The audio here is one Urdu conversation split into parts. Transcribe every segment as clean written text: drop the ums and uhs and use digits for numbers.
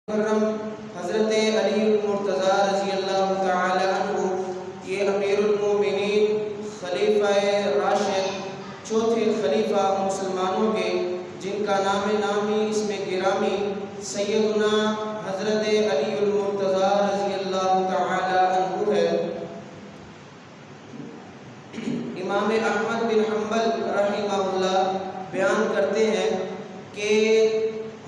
محرم حضرت علی المرتضی رضی اللہ تعالی عنہ یہ امیر المومنین خلیفہ راشد چوتھے خلیفہ مسلمانوں کے، جن کا نام نامی اس میں گرامی سیدنا حضرت علی المرتضی رضی اللہ تعالی عنہ ہے۔ امام احمد بن حنبل رحمہ اللہ بیان کرتے ہیں کہ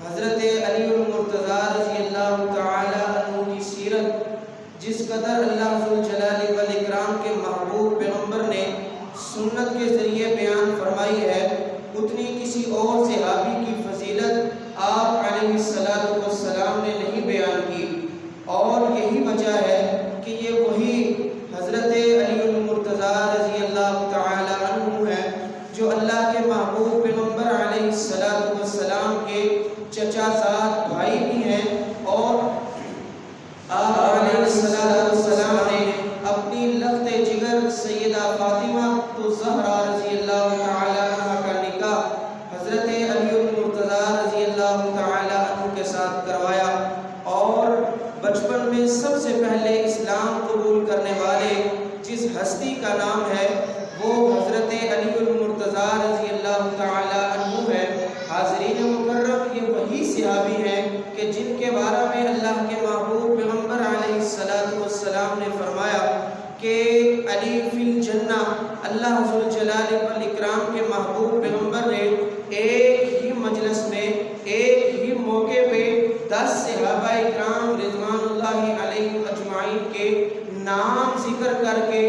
حضرت علی المرتضی رضی اللہ تعالی عنہ کی سیرت جس قدر اللہ ذوالجلال والاکرام کے محبوب پیغمبر نے سنت کے ذریعے بیان فرمائی ہے، اتنی کسی اور صحابی کی فضیلت آپ علیہ السلام نے نہیں بیان کی، اور یہی وجہ ہے کہ یہ وہی حضرت علی المرتضی رضی اللہ تعالی عنہ ہے جو اللہ کے محبوب پیغمبر علیہ السلام کے چچا زاد بھائی بھی ہیں، اور آپ علیہ السلام نے اپنی لخت جگر سیدہ فاطمہ الزہرا رضی اللہ تعالی عنہ کا نکاح حضرت علی المرتضی رضی اللہ تعالی عنہ کے ساتھ کروایا، اور بچپن میں سب سے پہلے اسلام قبول کرنے والے جس ہستی کا نام ہے وہ حضرت علی المرتضی رضی اللہ تعالی عنہ ہے۔ حاضرین مکرم، یہ وہی صحابی ہیں کہ جن کے بارے میں اللہ کے محبوب پیغمبر علیہ السلام نے فرمایا کہ علی فی الجنہ، اللہ ذوالجلال والاکرام کے محبوب پیغمبر نے ایک ہی مجلس میں ایک ہی موقع پہ 10 صحابہ اکرام رضوان اللہ علیہم اجمعین کے نام ذکر کر کے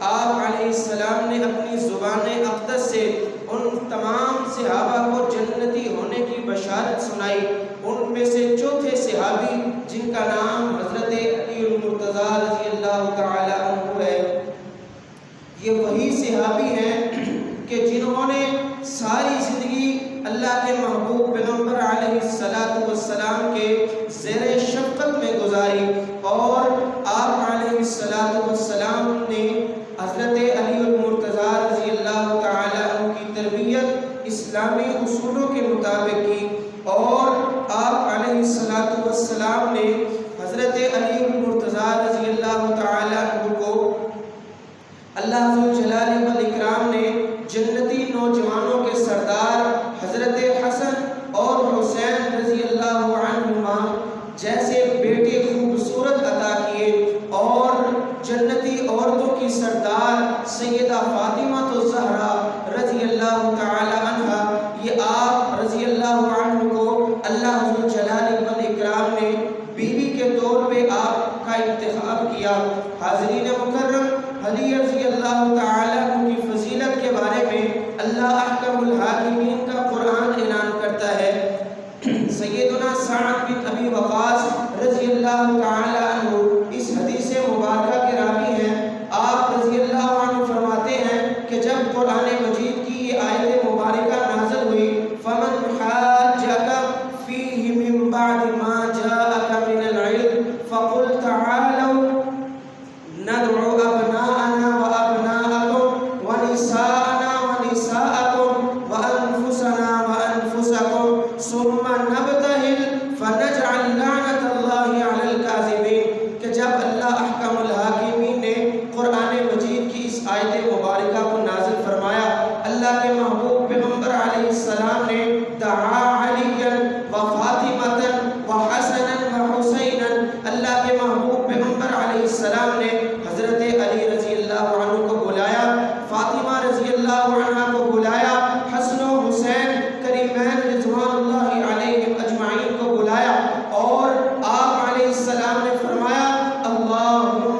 آپ علیہ السلام نے اپنی زبان اقدس سے ان تمام صحابہ کو جنتی ہونے کی بشارت سنائی۔ ان میں سے چوتھے صحابی جن کا نام حضرت علی المرتضی رضی اللہ تعالی عنہ ہے، یہ وہی صحابی ہیں کہ جنہوں نے ساری زندگی اللہ کے محبوب پیغمبر علیہ السلام کے زیر شفقت میں گزاری، اور آپ علیہ السلام نے حضرت علی المرتضی رضی اللہ تعالی عنہ کی تربیت اسلامی اصولوں کے مطابق کی، اور آپ علیہ السلام نے حضرت علی المرتضی رضی اللہ تعالی عنہ کو اللہ ذوالجلال والاکرام نے جنتی نوجوانوں کے سردار حضرت حسن اور حسین رضی اللہ عنہما جیسے بیٹے خوبصورت عطا کیے، اور جنتی عورتوں کی سردار سیدہ فاطمہ الزہرا رضی اللہ تعالی عنہ، یہ آپ رضی اللہ عنہ کو اللہ ذوالجلال والاکرام نے بیوی کے طور پہ آپ کا انتخاب کیا۔ حاضرین مکرم، علی رضی اللہ تعالی عنہ کی فضیلت کے بارے میں اللہ احکم الحاکمین کا قرآن اعلان کرتا ہے۔ سیدنا سعد بن ابی وقاص رضی اللہ تعالی عنہ اس حدیث مبارکہ کے راوی ہیں۔ آپ رضی اللہ عنہ فرماتے ہیں کہ جب قرآن مجید کی یہ آیت مبارکہ نازل ہوئی، فَمَنْ حَاجَّكَ فِيهِ مِن بَعْدِ مَا جَاءَكَ مِنَ الْعِلْمِ فَقُلْ تَعَالَوْا نَدْعُ أَبْنَاءَنَا وَأَبْنَاءَكُمْ وَنِسَاءَنَا وَنِسَاءَكُمْ وَأَنفُسَنَا وَأَنفُسَكُمْ ثُمَّ نَبْتَهِلْ فَنَجْعَلْ لَعْنَةَ اللَّهِ عَلَى الْكَاذِبِينَ۔ کہ جب اللہ احکم الحاکمین نے قرآن مجید کی اس آیت مبارکہ کو نازل فرمایا، اللہ کے محبوب پیغمبر علیہ السلام نے دعا علیًا وفاطمةً وحسنًا وحسینًا، اللہ کے محبوب پیغمبر علیہ السلام نے حضرت علی رضی اللہ عنہ کو بلایا، فاطمہ رضی اللہ عنہ کو بلایا، حسن و حسین کریمین رضوان اللہ علیہم اجمعین کو بلایا، اور آپ علیہ السلام نے فرمایا اللہم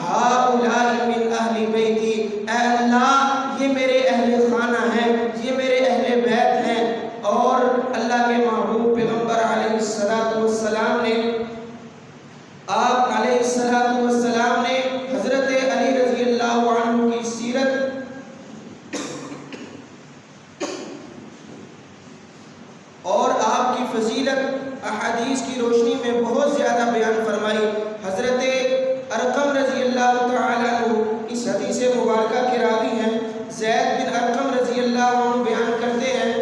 ہؤلاء من اہل بیتی، اے اللہ یہ میرے اہل خانہ ہیں، یہ میرے اہل بیت ہیں۔ اور اللہ کے محبوب پیغمبر علیہ السلام نے آپ علیہ السلام نے حضرت علی رضی اللہ عنہ کی سیرت اور آپ کی فضیلت احادیث کی روشنی میں بہت زیادہ بیان فرمائی۔ حضرت ارقم رضی اللہ تعالی عنہ اس حدیث مبارکہ کے راوی ہیں۔ زید بن ارقم رضی اللہ عنہ بیان کرتے ہیں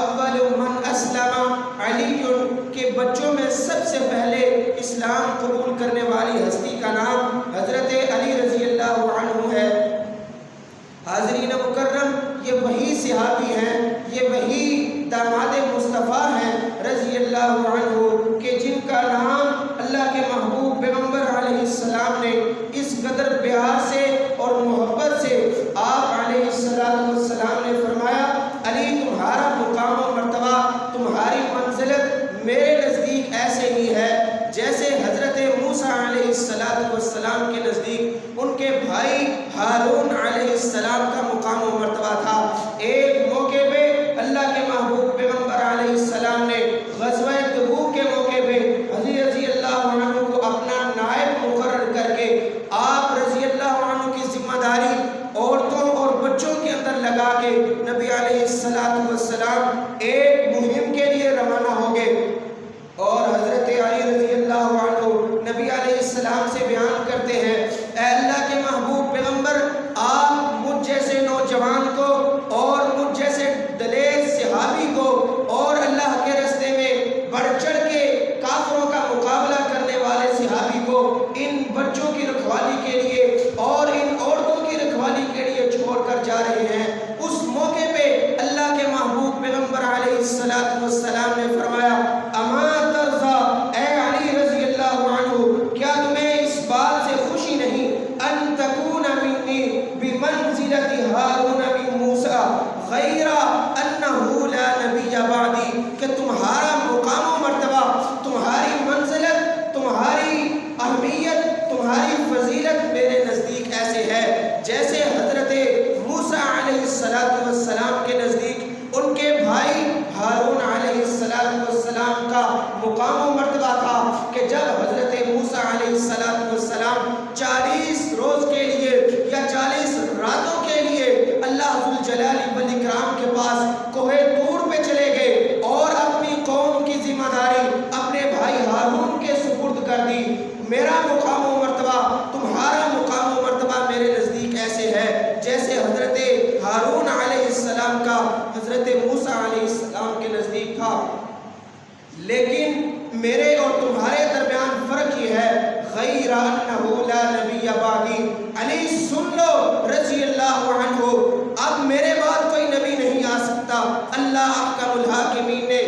اول من اسلم علی، کہ بچوں میں سب سے پہلے اسلام قبول کرنے والی ہستی کا نام حضرت علی رضی اللہ عنہ ہے۔ حاضرین مکرم، یہ وہی صحابی ہیں، یہ وہی داماد مصطفیٰ ہیں رضی اللہ عنہ کہ جن کا نام اللہ کے محبوب پیغمبر علیہ السلام نے اس قدر پیار سے اور محبت سے آپ علیہ السلام نے فرمایا، علی تمہارا مقام و مرتبہ، تمہاری منزلت میرے نزدیک ایسے ہی ہے جیسے حضرت موسیٰ علیہ السلام کے نزدیک ان کے بھائی ہارون علیہ السلام کا مقام و مرتبہ تھا۔ ایک موقع پہ اللہ کے محبوب پیغمبر علیہ السلام نے غزوہ تبوک کے موقع پہ علی رضی اللہ عنہ کو اپنا نائب مقرر کر کے آپ رضی اللہ عنہ کی ذمہ داری عورتوں اور بچوں کے اندر لگا کے نبی علیہ السلام ایک مہم کے لیے روانہ ہو گئے، اور حضرت علی رضی اللہ عنہ نبی علیہ السلام سے بیان کرتے ہیں، اے اللہ کے محبوب پیغمبر، آپ مجھ جیسے نوجوان کو اور مجھ جیسے دلیر صحابی کو اور اللہ کے راستے میں بڑھ چڑھ کے کافروں کا مقابلہ کرنے والے صحابی کو ان بچوں کی رکھوالی کے لیے اور ان عورتوں کی رکھوالی کے لیے چھوڑ کر جا رہے ہیں۔ اس موقع پہ اللہ کے محبوب پیغمبر علیہ السلام نے فرمایا، اما ترضا، اے علی رضی اللہ عنہ، کیا تمہیں اس بات سے خوشی نہیں ان تکون منی بمنزلت ہارون من موسیٰ غیر انہ لا نبی بعدی، کہ تمہارا مقام و مرتبہ، تمہاری منزلت، تمہاری اہمیت، تمہاری فضیلت میرے نزدیک ایسے ہے جیسے حضرت موسیٰ علیہ السلام کے نزدیک ان کے بھائی ہارون علیہ السلام کا مقام و مرتبہ تھا، کہ جب حضرت موسیٰ علیہ السلام 40 روز کے لیے یا 40 راتوں کے لیے اللہ ذوالجلال والاکرام کے پاس کوہ طور پہ چلے گئے اور اپنی قوم کی ذمہ داری اپنے بھائی ہارون کے سپرد کر دی۔ میرا مقام و مرتبہ، تمہارا مقام و مرتبہ میرے نزدیک ایسے ہے جیسے حضرت ہارون علیہ السلام کا حضرت موسیٰ علیہ السلام کے نزدیک تھا، لیکن میرے اور تمہارے درمیان فرق یہ ہے، غیر انہ لا نبی بعدی، علی سن لو رضی اللہ عنہ، اب میرے بعد کوئی نبی نہیں آ سکتا۔ اللہ احکم الحاکمین نے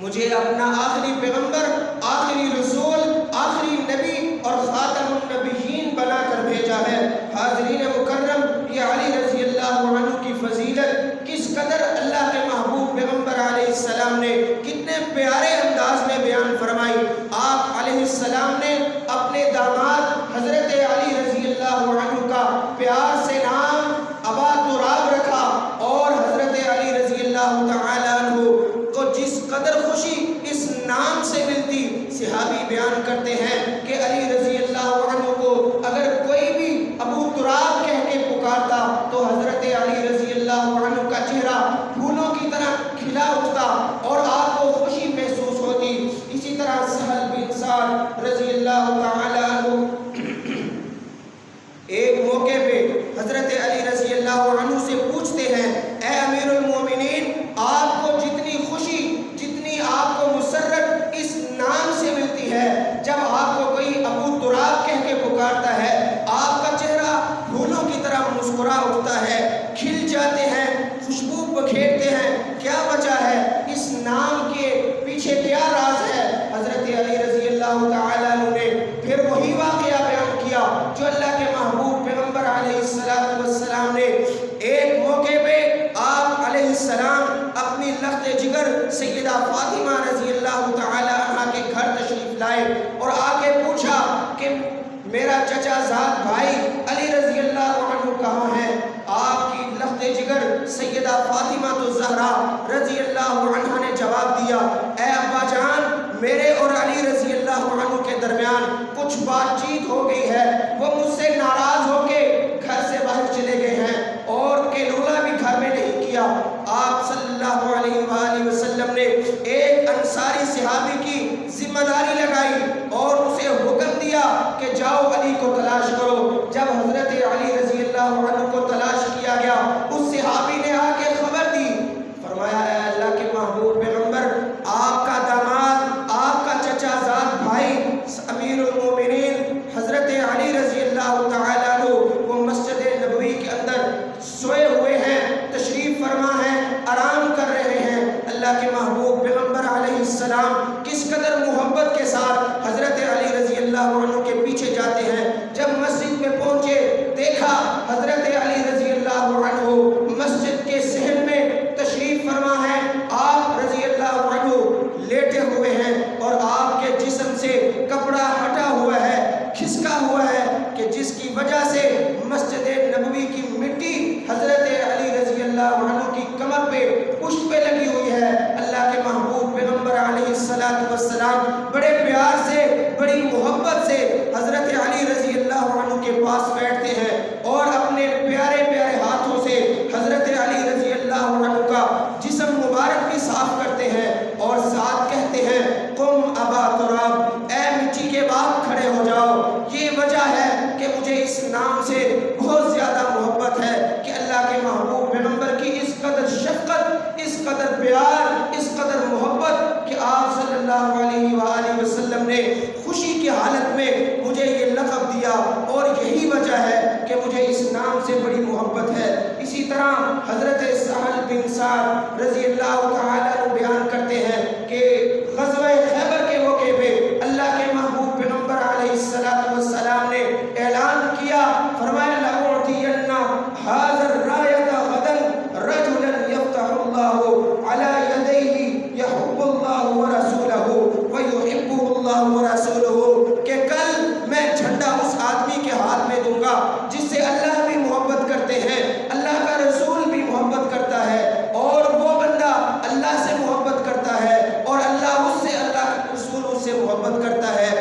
مجھے اپنا آخری پیغمبر، آخری رسول، آخری نبی اور خاتم النبیین بنا کر بھیجا ہے۔ حاضرین مکرم، یہ علی رضی اللہ عنہ کی فضیلت کس قدر اللہ کے محبوب پیغمبر علیہ السلام نے کتنے پیارے انداز میں بیان فرمائی۔ آپ علیہ السلام نے اپنے داماد حضرت علی رضی اللہ عنہ کا پیار سے نام ابا تراب رکھا، اور حضرت علی رضی اللہ تعالی عنہ کو جس قدر خوشی اس نام سے ملتی، صحابی بیان کرتے ہیں کہ علی رضی اللہ عنہ کو اگر کوئی بھی ابو تراب کہہ کے پکارتا تو حضرت علی رضی اللہ عنہ کا چہرہ پھولوں کی طرح کھلا اٹھتا اور آپ کو خوشی محسوس ہوتی۔ اسی طرح سہل بن سعد رضی اللہ تعالی عنہ ایک موقع پہ حضرت علی رضی اللہ عنہ سے پوچھتے ہیں، اے امیر المومنین، آپ کو جتنی خوشی، جتنی آپ کو مسرت اس نام سے ملتی ہے، جب آپ کو کوئی ابو تراب کہہ کے پکارتا ہے، آپ کا چہرہ پھولوں کی طرح مسکرا اٹھتا ہے، کھل جاتے ہیں، خوشبو بکھیرتے ہیں، کیا وجہ ہے؟ اس نام کے پیچھے کیا راز ہے؟ حضرت علی رضی اللہ تعالیٰ عنہ نے پھر وہی واقعہ بیان کیا جو اللہ کے محبوب پیغمبر علیہ السلام نے ایک موقع پہ آپ علیہ السلام اپنی لخت جگر سیدہ فاطمہ رضی اللہ تعالی عنہ کے گھر تشریف لائے اور آگے پوچھا کہ میرا چچا زاد بھائی علی رضی اللہ عنہ کہاں ہے؟ آپ کی لخت جگر سیدہ فاطمہ الزہرا رضی اللہ عنہ نے جواب دیا، اے ابا جان، میرے اور علی رضی اللہ عنہ کے درمیان کچھ بات چیت ہو گئی ہے، وہ مجھ سے ناراض ہو کے گھر سے باہر چلے گئے ہیں اور کیلولا بھی گھر میں نہیں کیا۔ آپ صلی اللہ علیہ وآلہ وسلم نے ایک انصاری صحابی کی ذمہ داری لگائی اور اسے حکم دیا کہ جاؤ علی کو تلاش کرو۔ جب حضرت علی رضی اللہ عنہ کو تلاش کیا گیا، اس صحابی نے آ کے خبر دی، فرمایا، اے اللہ کے محبوب پیغمبر، آپ کا داماد، آپ کا چچا زاد بھائی محبوب پیغمبر علیہ السلام کس قدر محبت کے ساتھ حضرت علی رضی اللہ عنہ کے پیچھے جاتے ہیں۔ جب مسجد میں پہنچے دیکھا حضرت علی رضی اللہ عنہ مسجد کے صحن میں تشریف فرما ہے، آپ رضی اللہ عنہ لیٹے ہوئے ہیں اور آپ کے جسم سے کپڑا ہٹا ہوا ہے، کھسکا ہوا ہے، کہ جس کی وجہ سے مسجد نبوی کی مٹی حضرت علی رضی اللہ عنہ کی کمر پہ پشت پہ لگی ہوئی ہے۔ اللہ کے محبوب پیغمبر علیہ السلام بڑے پیار سے بڑی محبت سے حضرت علی رضی اللہ عنہ کے پاس بیٹھتے ہیں اور اپنے پیارے پیارے ہاتھوں سے حضرت علی رضی اللہ عنہ کا جسم مبارک بھی صاف کرتے ہیں اور ساتھ کہتے ہیں قم ابا تراب، اے مٹی کے باپ کھڑے ہو جاؤ۔ یہ وجہ ہے کہ مجھے اس نام سے بہت زیادہ محبت ہے کہ اللہ کے محبوب پیغمبر کی اس قدر شفقت، اس قدر پیار، اس قدر محبت کہ آپ صلی اللہ علیہ وآلہ وسلم نے خوشی کی حالت میں مجھے یہ لقب دیا، اور یہی وجہ ہے کہ مجھے اس نام سے بڑی محبت ہے۔ اسی طرح حضرت سہل بن سعد رضی اللہ تعالیٰ عنہ بیان کرتے ہیں کہ غزوہ خیبر کے موقع پہ اللہ کے محبوب پیغمبر علیہ السلام نے اعلان کیا، فرمایا لَأُعْطِيَنَّ هَذَا الرَّایَةَ غَدًا رَجُلًا يَفْتَحُ اللَّهُ عَلَى يَدَيْهِ يَحُبُّ اللَّهُ وَرَسُولَهُ وَيُحِبُّهُ اللَّهُ وَرَسُولُهُ، کہ کل میں جھنڈا اس آدمی کے ہاتھ میں دوں گا جس سے اللہ بھی محبت کرتے ہیں، اللہ کا رسول بھی محبت کرتا ہے، اور وہ بندہ اللہ سے محبت کرتا ہے اور اللہ اس سے، اللہ کا رسول اس سے محبت کرتا ہے،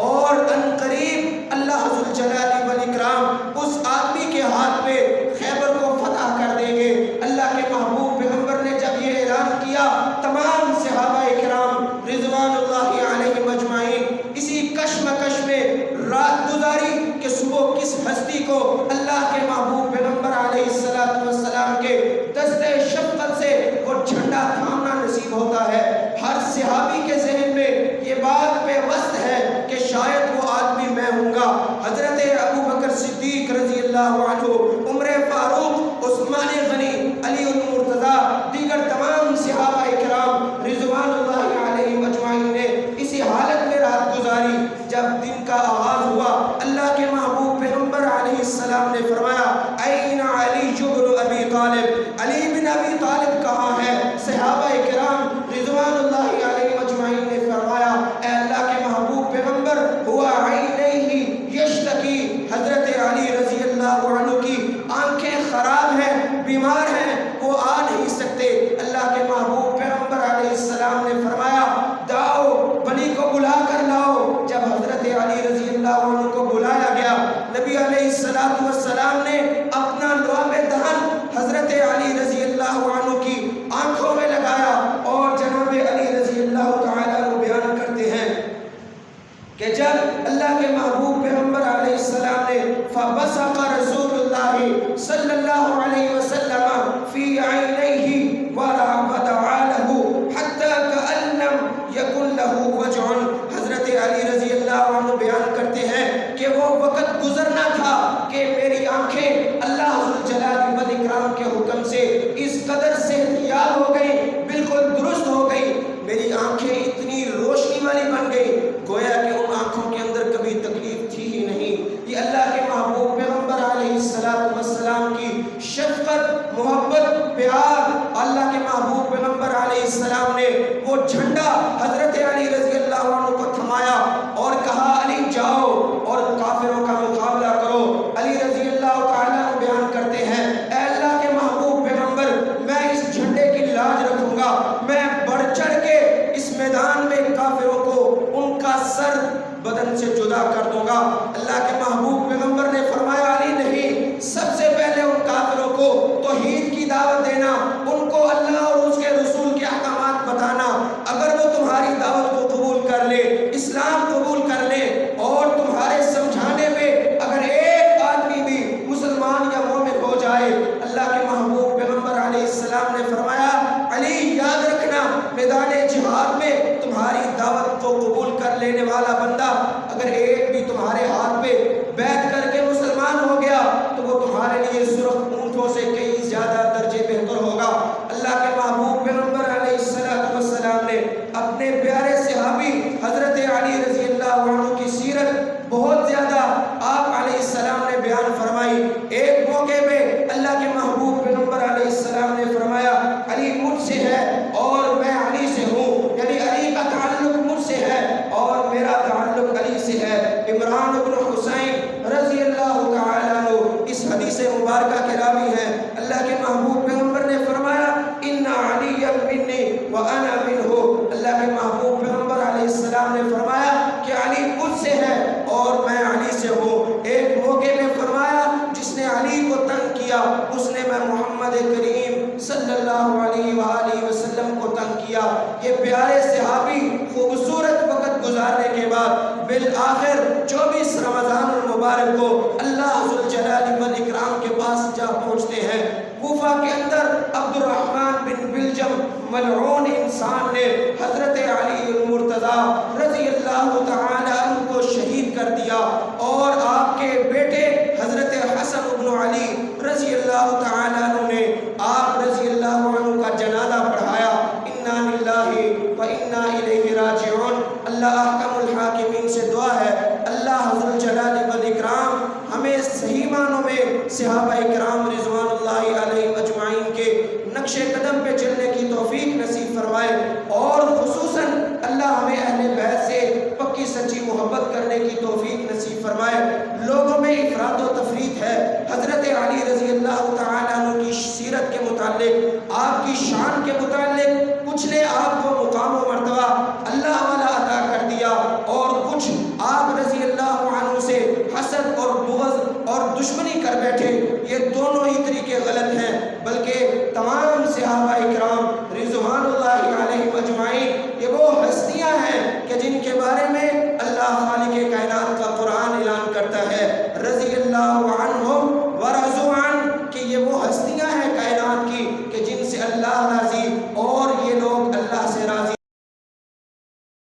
اور عنقریب اللہ ذوالجلال والاکرام اس آدمی کے ہاتھ پہ خیبر کو فتح کر دیں گے۔ اللہ کے محبوب پیغمبر نے جب یہ اعلان کیا، تمام صحابہ کرام رضوان اللہ علیہم اجمعین اسی کشمکش میں رات گزاری کہ صبح کس ہستی کو اللہ کے محبوب پیغمبر علیہ السلام کے دستے شفقت سے وہ جھنڈا تھامنا نصیب ہوتا ہے۔ ہر صحابی کے ذہن میں یہ بات پہ وسط ہے کہ شاید وہ آدمی میں ہوں گا۔ حضرت ابو بکر صدیق رضی اللہ عنہ، عمر فاروق، عثمان غنی، علی المرتضیٰ، دیگر تمام صحابہ کرام رضوان اللہ علیہم اجمعین نے اسی حالت میں رات گزاری۔ جب دن کا آغاز ہوا، اللہ کے محبوب پیغمبر علیہ السلام نے فرمایا این علی بن ابی طالب، علی بن ابی طالب کہاں ہے؟ صحابہ کرام رضوان اللہ علیہ اجمعین نے فرمایا اے اللہ کے محبوب پیغمبر ہوا عینیہ یشتکی، حضرت علی رضی اللہ عنہ کی آنکھیں خراب ہیں، بیمار ہیں، وہ آ نہیں سکتے۔ اللہ کے محبوب پیغمبر علیہ السلام نے فرمایا داؤ بلی کو بلا کر لاؤ۔ جب حضرت علی رضی اللہ عنہ کو بلایا گیا، نبی علیہ السلام نے اپنا لعاب دہن حضرت علی رضی اللہ عنہ کی آنکھوں میں لگایا، اور جناب علی رضی اللہ تعالیٰ عنہ بیان کرتے ہیں کہ جب اللہ کے محبوب پیغمبر علیہ السلام نے فبصق رسول اللہ صلی اللہ علیہ وسلم فی عینیہ ودعا لہ حتی کأن لم یکن لہ وجع، حضرت علی رضی اللہ عنہ بیان کرتے ہیں کہ وہ وقت گزرنا تھا کہ میری آنکھیں اللہ ذوالجلال والاکرام کے حکم سے اس قدر صحتیاب ہو گئی، بالکل درست ہو گئی، میری آنکھیں اتنی روشنی والی بن گئی گویا کہ ان آنکھوں کے اندر کبھی تکلیف تھی ہی نہیں۔ یہ اللہ کے محبوب پیغمبر علیہ السلام کی شفقت، محبت، پیار، اللہ کے محبوب پیغمبر علیہ السلام نے وہ جھنڈا حضرت علی رضی اللہ عنہ کو تھمایا اور کہا علی جاؤ اور کافروں کا مقابلہ کرو۔ علی رضی اللہ تعالیٰ عنہ بیان کرتے ہیں اے اللہ کے محبوب پیغمبر میں اس جھنڈے کی لاج رکھوں گا، میں بڑھ چڑھ کے اس میدان میں کافروں کو ان کا سر بدن سے جدا کر دوں گا۔ اللہ کے محبوب پیغمبر نے فرمایا علی نہیں، سب سے پہلے ان کافروں کو توحید کی دعوت دینا، ان کو اللہ اور اس کے رسول کے احکامات بتانا، اگر وہ تمہاری دعوت کو قبول کر لے، اسلام قبول کر لے، اور تمہارے سمجھانے میں اگر ایک آدمی بھی مسلمان یا مومن ہو جائے، اللہ کے محبوب پیغمبر علیہ السلام نے فرمایا علی یاد رکھنا میدان جہاد میں تمہاری دعوت کو قبول کر لینے والا بندہ اگر ایک بھی تمہارے ہاتھ پہ بیعت کر کے مسلمان ہو گیا تو وہ تمہارے لیے سرخ اونٹوں سے کئی زیادہ درجے بہتر ہوگا۔ اللہ کے محبوب پیغمبر علیہ السلام علی رضی اللہ عنہ کی سیرت بہت زیادہ آپ علیہ السلام نے بیان فرمائی۔ ایک موقع پہ اللہ کے محبوب پیغمبر علیہ السلام نے فرمایا علی مجھ سے ہے اور میں علی سے ہوں، یعنی علی کا تعلق مجھ سے ہے اور میرا تعلق علی سے ہے۔ عمران بن حسین رضی اللہ تعالیٰ عنہ اس حدیث مبارکہ کے راوی ہیں۔ اللہ کے محبوب پیغمبر نے فرمایا ان علی منی وانا منہ، اللہ کے محبوب پیغمبر علیہ السلام نے فرمایا کہ علی مجھ سے ہے اور میں علی سے ہوں۔ ایک موقع میں فرمایا جس نے علی کو تنگ کیا اس نے میں محمد کریم صلی اللہ علیہ وآلہ وسلم کو تنگ کیا۔ یہ پیارے صحابی خوبصورت وقت گزارنے کے بعد بالآخر 24 رمضان المبارک کو اللہ ذوالجلال والاکرام کے پاس جا پہنچتے ہیں۔ کوفہ کے اندر عبد الرحمن بن بلجم ملعون انسان نے حضرت علی المرتضی رضی اللہ تعالی عنہ کو شہید کر دیا اور آپ کے بیٹے حضرت حسن بن علی رضی اللہ تعالی عنہ نے آپ رضی اللہ عنہ کا جنازہ پڑھایا۔ انا للہ و انا الیہ راجعون۔ اللہ احکم الحاکمین سے دعا ہے اللہ ذوالجلال والاکرام ہمیں صحیح معنوں میں صحابہ کرام رضوان اللہ علیہم اجمعین کے نقش قدم پہ چلنے کی توفیق نصیب فرمائے، اور خصوصاً اللہ ہمیں اہل بیت سے پکی سچی محبت کرنے کی توفیق نصیب فرمائے۔ لوگوں میں افراط و تفریط ہے حضرت علی رضی اللہ تعالیٰ عنہ کی سیرت کے متعلق، آپ کی شان کے متعلق کچھ نے آپ کو مقام و مرتبہ اللہ والا عطا کر دیا اور کچھ آپ رضی اللہ عنہ سے حسد اور بغض اور دشمنی کر بیٹھے۔ یہ دونوں ہی طریقے غلط ہیں، بلکہ تمام صحابہ کرام رضوان اللہ علیہم اجمعین یہ وہ ہستیاں ہیں کہ جن کے بارے میں